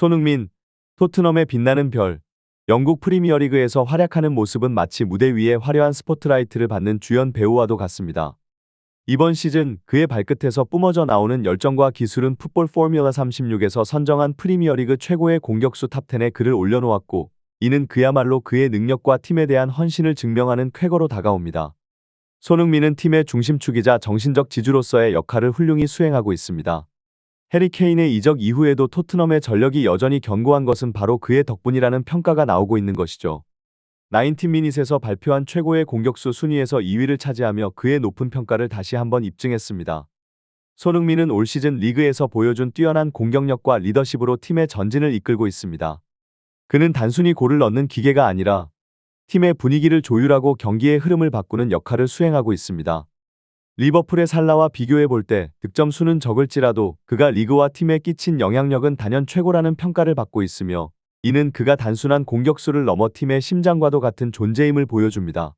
손흥민, 토트넘의 빛나는 별. 영국 프리미어리그에서 활약하는 모습은 마치 무대 위에 화려한 스포트라이트를 받는 주연 배우와도 같습니다. 이번 시즌 그의 발끝에서 뿜어져 나오는 열정과 기술은 풋볼 포뮬러 36에서 선정한 프리미어리그 최고의 공격수 탑10에 그를 올려놓았고, 이는 그야말로 그의 능력과 팀에 대한 헌신을 증명하는 쾌거로 다가옵니다. 손흥민은 팀의 중심축이자 정신적 지주로서의 역할을 훌륭히 수행하고 있습니다. 해리 케인의 이적 이후에도 토트넘의 전력이 여전히 견고한 것은 바로 그의 덕분이라는 평가가 나오고 있는 것이죠. 90미닛에서 발표한 최고의 공격수 순위에서 2위를 차지하며 그의 높은 평가를 다시 한번 입증했습니다. 손흥민은 올 시즌 리그에서 보여준 뛰어난 공격력과 리더십으로 팀의 전진을 이끌고 있습니다. 그는 단순히 골을 넣는 기계가 아니라 팀의 분위기를 조율하고 경기의 흐름을 바꾸는 역할을 수행하고 있습니다. 리버풀의 살라와 비교해 볼 때 득점 수는 적을지라도 그가 리그와 팀에 끼친 영향력은 단연 최고라는 평가를 받고 있으며, 이는 그가 단순한 공격수를 넘어 팀의 심장과도 같은 존재임을 보여줍니다.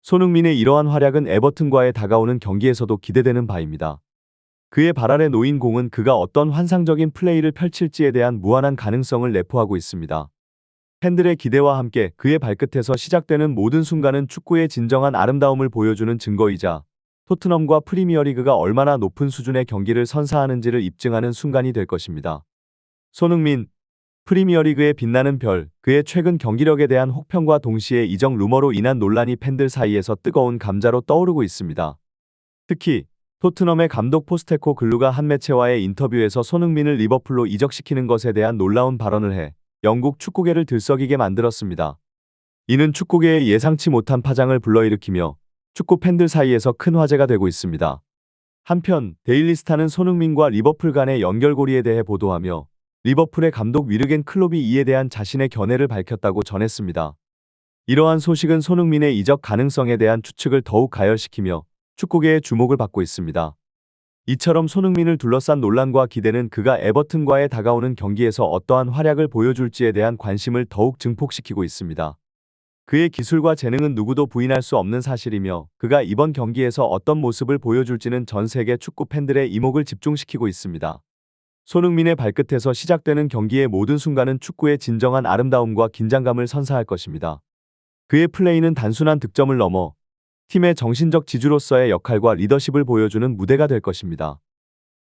손흥민의 이러한 활약은 에버튼과의 다가오는 경기에서도 기대되는 바입니다. 그의 발 아래 놓인 공은 그가 어떤 환상적인 플레이를 펼칠지에 대한 무한한 가능성을 내포하고 있습니다. 팬들의 기대와 함께 그의 발끝에서 시작되는 모든 순간은 축구의 진정한 아름다움을 보여주는 증거이자 토트넘과 프리미어리그가 얼마나 높은 수준의 경기를 선사하는지를 입증하는 순간이 될 것입니다. 손흥민, 프리미어리그의 빛나는 별. 그의 최근 경기력에 대한 혹평과 동시에 이적 루머로 인한 논란이 팬들 사이에서 뜨거운 감자로 떠오르고 있습니다. 특히 토트넘의 감독 포스테코글루가 한 매체와의 인터뷰에서 손흥민을 리버풀로 이적시키는 것에 대한 놀라운 발언을 해 영국 축구계를 들썩이게 만들었습니다. 이는 축구계에 예상치 못한 파장을 불러일으키며 축구 팬들 사이에서 큰 화제가 되고 있습니다. 한편 데일리스타는 손흥민과 리버풀 간의 연결고리에 대해 보도하며 리버풀의 감독 위르겐 클롭이 이에 대한 자신의 견해를 밝혔다고 전했습니다. 이러한 소식은 손흥민의 이적 가능성에 대한 추측을 더욱 가열시키며 축구계의 주목을 받고 있습니다. 이처럼 손흥민을 둘러싼 논란과 기대는 그가 에버튼과의 다가오는 경기에서 어떠한 활약을 보여줄지에 대한 관심을 더욱 증폭시키고 있습니다. 그의 기술과 재능은 누구도 부인할 수 없는 사실이며, 그가 이번 경기에서 어떤 모습을 보여줄지는 전 세계 축구 팬들의 이목을 집중시키고 있습니다. 손흥민의 발끝에서 시작되는 경기의 모든 순간은 축구의 진정한 아름다움과 긴장감을 선사할 것입니다. 그의 플레이는 단순한 득점을 넘어 팀의 정신적 지주로서의 역할과 리더십을 보여주는 무대가 될 것입니다.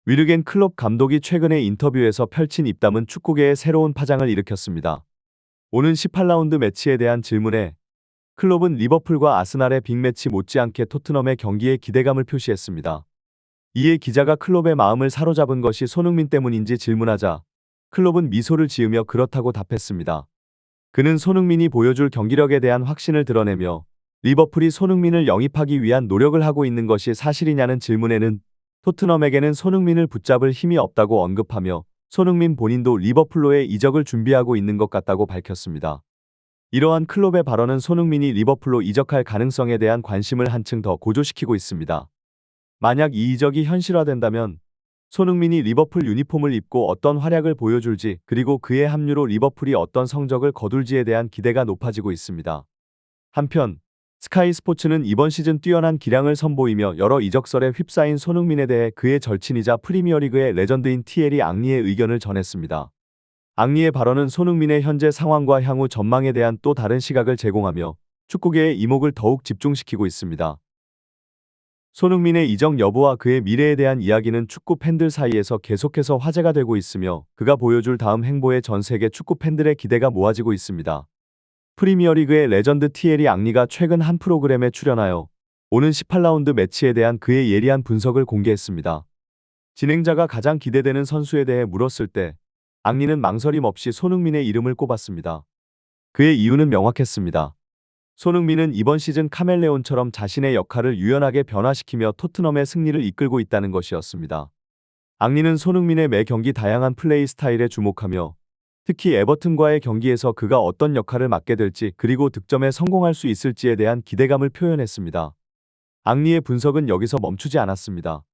위르겐 클롭 감독이 최근의 인터뷰에서 펼친 입담은 축구계에 새로운 파장을 일으켰습니다. 오는 18라운드 매치에 대한 질문에 클롭은 리버풀과 아스날의 빅매치 못지않게 토트넘의 경기에 기대감을 표시했습니다. 이에 기자가 클롭의 마음을 사로잡은 것이 손흥민 때문인지 질문하자 클롭은 미소를 지으며 그렇다고 답했습니다. 그는 손흥민이 보여줄 경기력에 대한 확신을 드러내며 리버풀이 손흥민을 영입하기 위한 노력을 하고 있는 것이 사실이냐는 질문에는 토트넘에게는 손흥민을 붙잡을 힘이 없다고 언급하며 손흥민 본인도 리버풀로의 이적을 준비하고 있는 것 같다고 밝혔습니다. 이러한 클롭의 발언은 손흥민이 리버풀로 이적할 가능성에 대한 관심을 한층 더 고조시키고 있습니다. 만약 이 이적이 현실화된다면 손흥민이 리버풀 유니폼을 입고 어떤 활약을 보여줄지, 그리고 그의 합류로 리버풀이 어떤 성적을 거둘지에 대한 기대가 높아지고 있습니다. 한편 스카이 스포츠는 이번 시즌 뛰어난 기량을 선보이며 여러 이적설에 휩싸인 손흥민에 대해 그의 절친이자 프리미어리그의 레전드인 티에리 앙리의 의견을 전했습니다. 앙리의 발언은 손흥민의 현재 상황과 향후 전망에 대한 또 다른 시각을 제공하며 축구계의 이목을 더욱 집중시키고 있습니다. 손흥민의 이적 여부와 그의 미래에 대한 이야기는 축구 팬들 사이에서 계속해서 화제가 되고 있으며, 그가 보여줄 다음 행보에 전 세계 축구 팬들의 기대가 모아지고 있습니다. 프리미어리그의 레전드 티에리 앙리가 최근 한 프로그램에 출연하여 오는 18라운드 매치에 대한 그의 예리한 분석을 공개했습니다. 진행자가 가장 기대되는 선수에 대해 물었을 때 앙리는 망설임 없이 손흥민의 이름을 꼽았습니다. 그의 이유는 명확했습니다. 손흥민은 이번 시즌 카멜레온처럼 자신의 역할을 유연하게 변화시키며 토트넘의 승리를 이끌고 있다는 것이었습니다. 앙리는 손흥민의 매 경기 다양한 플레이 스타일에 주목하며 특히 에버튼과의 경기에서 그가 어떤 역할을 맡게 될지, 그리고 득점에 성공할 수 있을지에 대한 기대감을 표현했습니다. 앙리의 분석은 여기서 멈추지 않았습니다.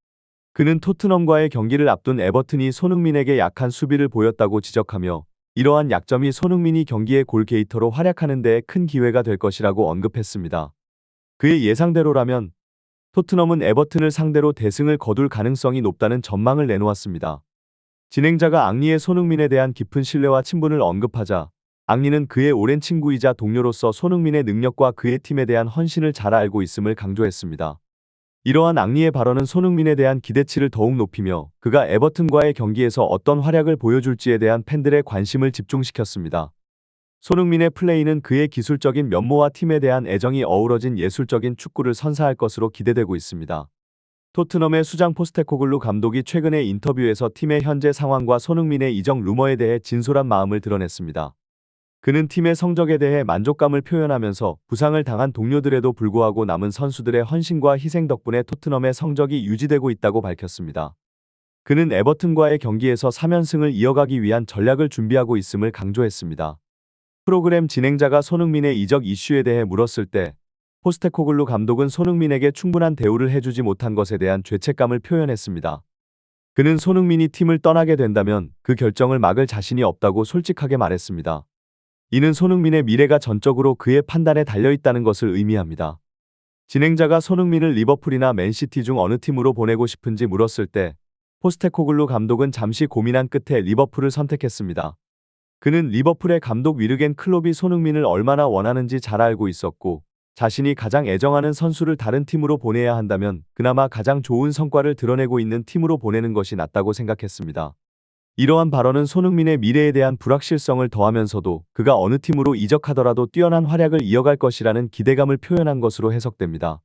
그는 토트넘과의 경기를 앞둔 에버튼이 손흥민에게 약한 수비를 보였다고 지적하며 이러한 약점이 손흥민이 경기의 골게이터로 활약하는 데에 큰 기회가 될 것이라고 언급했습니다. 그의 예상대로라면 토트넘은 에버튼을 상대로 대승을 거둘 가능성이 높다는 전망을 내놓았습니다. 진행자가 앙리의 손흥민에 대한 깊은 신뢰와 친분을 언급하자 앙리는 그의 오랜 친구이자 동료로서 손흥민의 능력과 그의 팀에 대한 헌신을 잘 알고 있음을 강조했습니다. 이러한 앙리의 발언은 손흥민에 대한 기대치를 더욱 높이며 그가 에버튼과의 경기에서 어떤 활약을 보여줄지에 대한 팬들의 관심을 집중시켰습니다. 손흥민의 플레이는 그의 기술적인 면모와 팀에 대한 애정이 어우러진 예술적인 축구를 선사할 것으로 기대되고 있습니다. 토트넘의 수장 포스테코글루 감독이 최근의 인터뷰에서 팀의 현재 상황과 손흥민의 이적 루머에 대해 진솔한 마음을 드러냈습니다. 그는 팀의 성적에 대해 만족감을 표현하면서 부상을 당한 동료들에도 불구하고 남은 선수들의 헌신과 희생 덕분에 토트넘의 성적이 유지되고 있다고 밝혔습니다. 그는 에버튼과의 경기에서 3연승을 이어가기 위한 전략을 준비하고 있음을 강조했습니다. 프로그램 진행자가 손흥민의 이적 이슈에 대해 물었을 때 포스테코글루 감독은 손흥민에게 충분한 대우를 해주지 못한 것에 대한 죄책감을 표현했습니다. 그는 손흥민이 팀을 떠나게 된다면 그 결정을 막을 자신이 없다고 솔직하게 말했습니다. 이는 손흥민의 미래가 전적으로 그의 판단에 달려있다는 것을 의미합니다. 진행자가 손흥민을 리버풀이나 맨시티 중 어느 팀으로 보내고 싶은지 물었을 때 포스테코글루 감독은 잠시 고민한 끝에 리버풀을 선택했습니다. 그는 리버풀의 감독 위르겐 클롭이 손흥민을 얼마나 원하는지 잘 알고 있었고 자신이 가장 애정하는 선수를 다른 팀으로 보내야 한다면 그나마 가장 좋은 성과를 드러내고 있는 팀으로 보내는 것이 낫다고 생각했습니다. 이러한 발언은 손흥민의 미래에 대한 불확실성을 더하면서도 그가 어느 팀으로 이적하더라도 뛰어난 활약을 이어갈 것이라는 기대감을 표현한 것으로 해석됩니다.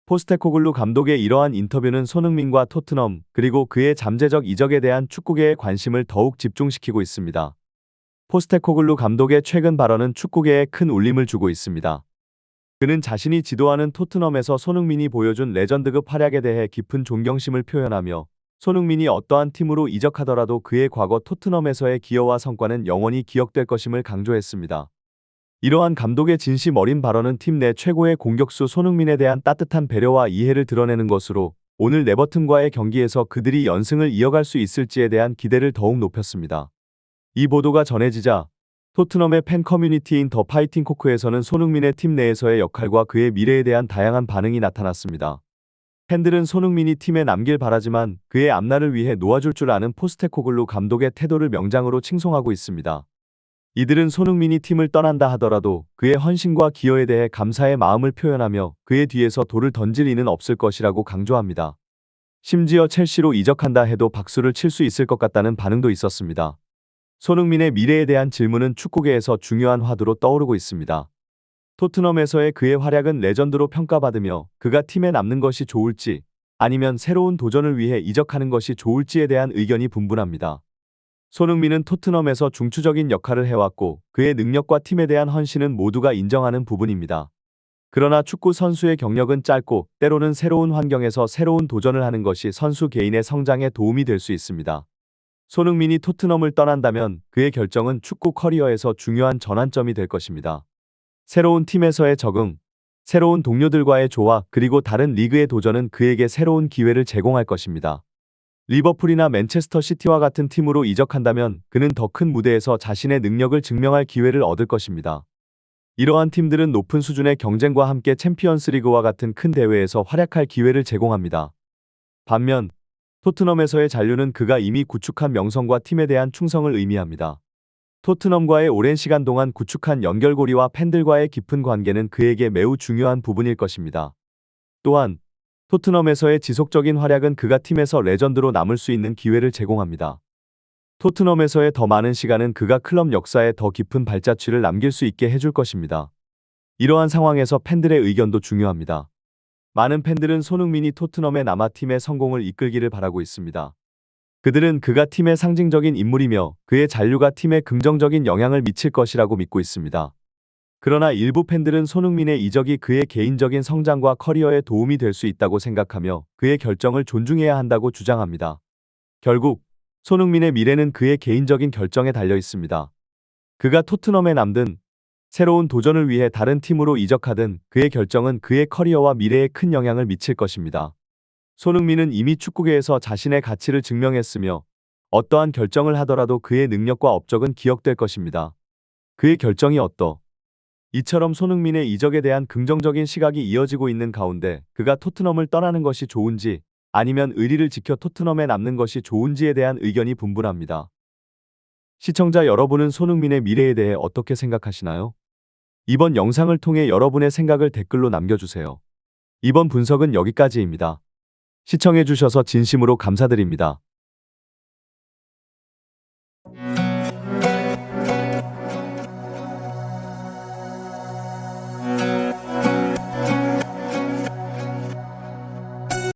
포스테코글루 감독의 이러한 인터뷰는 손흥민과 토트넘 그리고 그의 잠재적 이적에 대한 축구계의 관심을 더욱 집중시키고 있습니다. 포스테코글루 감독의 최근 발언은 축구계에 큰 울림을 주고 있습니다. 그는 자신이 지도하는 토트넘에서 손흥민이 보여준 레전드급 활약에 대해 깊은 존경심을 표현하며 손흥민이 어떠한 팀으로 이적하더라도 그의 과거 토트넘에서의 기여와 성과는 영원히 기억될 것임을 강조했습니다. 이러한 감독의 진심 어린 발언은 팀 내 최고의 공격수 손흥민에 대한 따뜻한 배려와 이해를 드러내는 것으로 오늘 에버튼과의 경기에서 그들이 연승을 이어갈 수 있을지에 대한 기대를 더욱 높였습니다. 이 보도가 전해지자 토트넘의 팬 커뮤니티인 더 파이팅 코크에서는 손흥민의 팀 내에서의 역할과 그의 미래에 대한 다양한 반응이 나타났습니다. 팬들은 손흥민이 팀에 남길 바라지만 그의 앞날을 위해 놓아줄 줄 아는 포스테코글루 감독의 태도를 명장으로 칭송하고 있습니다. 이들은 손흥민이 팀을 떠난다 하더라도 그의 헌신과 기여에 대해 감사의 마음을 표현하며 그의 뒤에서 돌을 던질 이는 없을 것이라고 강조합니다. 심지어 첼시로 이적한다 해도 박수를 칠 수 있을 것 같다는 반응도 있었습니다. 손흥민의 미래에 대한 질문은 축구계에서 중요한 화두로 떠오르고 있습니다. 토트넘에서의 그의 활약은 레전드로 평가받으며 그가 팀에 남는 것이 좋을지 아니면 새로운 도전을 위해 이적하는 것이 좋을지에 대한 의견이 분분합니다. 손흥민은 토트넘에서 중추적인 역할을 해왔고 그의 능력과 팀에 대한 헌신은 모두가 인정하는 부분입니다. 그러나 축구 선수의 경력은 짧고 때로는 새로운 환경에서 새로운 도전을 하는 것이 선수 개인의 성장에 도움이 될 수 있습니다. 손흥민이 토트넘을 떠난다면 그의 결정은 축구 커리어에서 중요한 전환점이 될 것입니다. 새로운 팀에서의 적응, 새로운 동료들과의 조화 그리고 다른 리그의 도전은 그에게 새로운 기회를 제공할 것입니다. 리버풀이나 맨체스터 시티와 같은 팀으로 이적한다면 그는 더 큰 무대에서 자신의 능력을 증명할 기회를 얻을 것입니다. 이러한 팀들은 높은 수준의 경쟁과 함께 챔피언스리그와 같은 큰 대회에서 활약할 기회를 제공합니다. 반면 토트넘에서의 잔류는 그가 이미 구축한 명성과 팀에 대한 충성을 의미합니다. 토트넘과의 오랜 시간 동안 구축한 연결고리와 팬들과의 깊은 관계는 그에게 매우 중요한 부분일 것입니다. 또한 토트넘에서의 지속적인 활약은 그가 팀에서 레전드로 남을 수 있는 기회를 제공합니다. 토트넘에서의 더 많은 시간은 그가 클럽 역사에 더 깊은 발자취를 남길 수 있게 해줄 것입니다. 이러한 상황에서 팬들의 의견도 중요합니다. 많은 팬들은 손흥민이 토트넘에 남아 팀의 성공을 이끌기를 바라고 있습니다. 그들은 그가 팀의 상징적인 인물이며 그의 잔류가 팀에 긍정적인 영향을 미칠 것이라고 믿고 있습니다. 그러나 일부 팬들은 손흥민의 이적이 그의 개인적인 성장과 커리어에 도움이 될 수 있다고 생각하며 그의 결정을 존중해야 한다고 주장합니다. 결국 손흥민의 미래는 그의 개인적인 결정에 달려 있습니다. 그가 토트넘에 남든 새로운 도전을 위해 다른 팀으로 이적하든 그의 결정은 그의 커리어와 미래에 큰 영향을 미칠 것입니다. 손흥민은 이미 축구계에서 자신의 가치를 증명했으며 어떠한 결정을 하더라도 그의 능력과 업적은 기억될 것입니다. 그의 결정이 이처럼 손흥민의 이적에 대한 긍정적인 시각이 이어지고 있는 가운데 그가 토트넘을 떠나는 것이 좋은지 아니면 의리를 지켜 토트넘에 남는 것이 좋은지에 대한 의견이 분분합니다. 시청자 여러분은 손흥민의 미래에 대해 어떻게 생각하시나요? 이번 영상을 통해 여러분의 생각을 댓글로 남겨주세요. 이번 분석은 여기까지입니다. 시청해주셔서 진심으로 감사드립니다.